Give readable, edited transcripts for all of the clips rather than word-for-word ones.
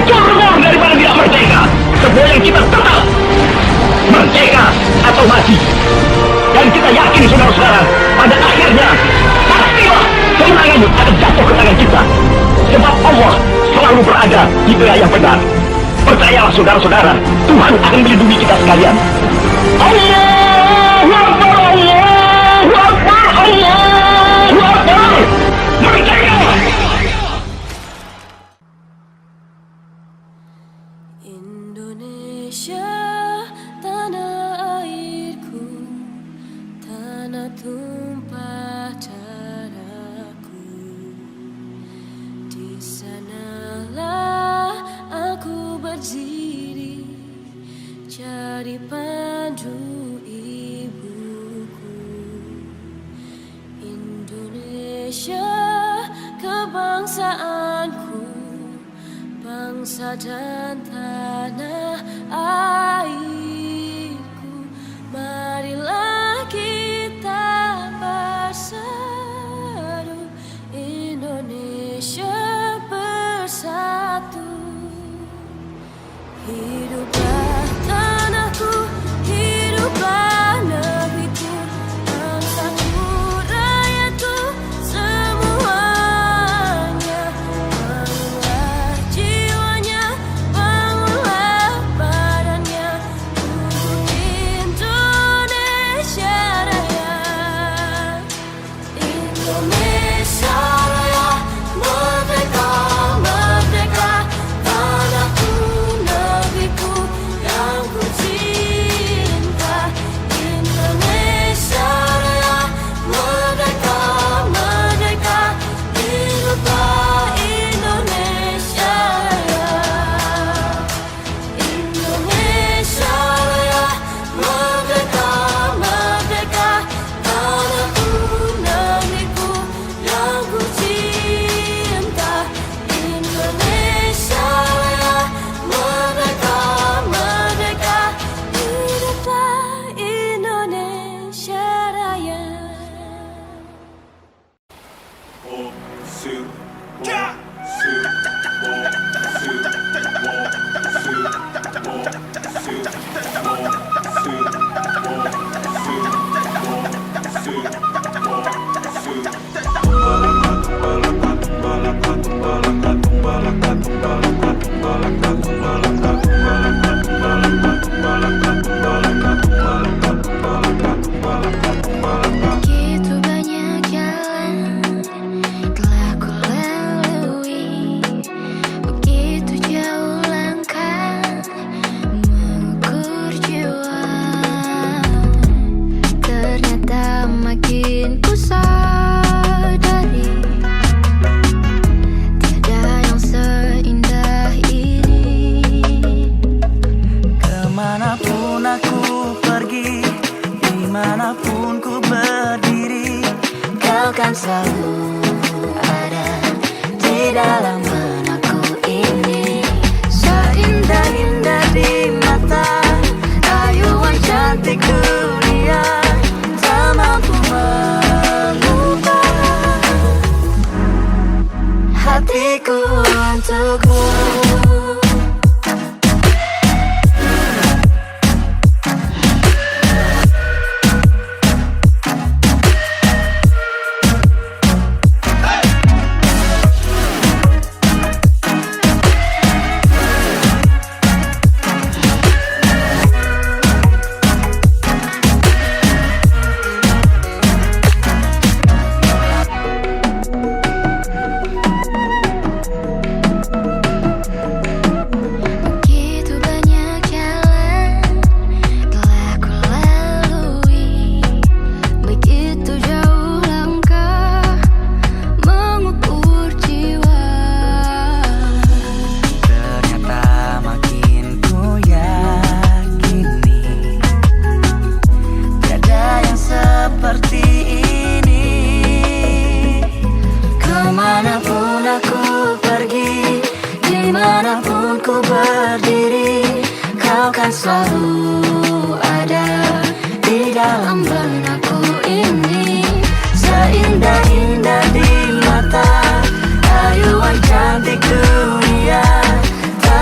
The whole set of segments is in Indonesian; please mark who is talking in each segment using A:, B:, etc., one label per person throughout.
A: hancur lebur daripada tidak merdeka. Semua yang kita tetap merdeka atau mati. Dan kita yakin saudara-saudara, pada akhirnya pastilah kemenangan akan jatuh ke tangan kita. Sebab Allah selalu berada di pihak yang benar. Percayalah saudara-saudara, Tuhan akan melindungi kita sekalian. Allahu Akbar, Allahu Akbar, Allahu Akbar. Merdeka!
B: Indonesia, tanah airku, tanah tumpah darahku. Di sanalah aku berdiri, cari pandu ibuku. Indonesia, kebangsaanku, bangsa dan tanah airku. Marilah kita bersatu, Indonesia bersatu. Hiduplah tanahku, hiduplah negeriku, bangsaku, rakyatku, semuanya. Bangunlah jiwanya, bangunlah badannya, untuk Indonesia Raya. Indonesia Raya, merdeka, merdeka, tanahku, negeriku yang ku cinta. Indonesia Raya, merdeka, merdeka, hiduplah Indonesia Raya. Indonesia Raya, merdeka, merdeka, tanahku, negeriku yang ku cinta. Indonesia Raya, merdeka, merdeka, hiduplah Indonesia Raya. Begitu banyak jalan telah ku lalui, begitu jauh langkah mengukur jiwa. Ternyata makin ku sadari, tiada yang seindah ini.
C: Kemanapun aku pergi, dimanapun ku berdiri,
B: Kau kan selalu ada di dalam benakku ini.
C: seindah-indah di mata, rayuan cantik dunia, tak mampu mengubah
B: Hatiku untukmu. selalu ada di dalam benakku ini. Seindah-indah di mata, rayuan cantik dunia, tak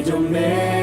D: Indonesia.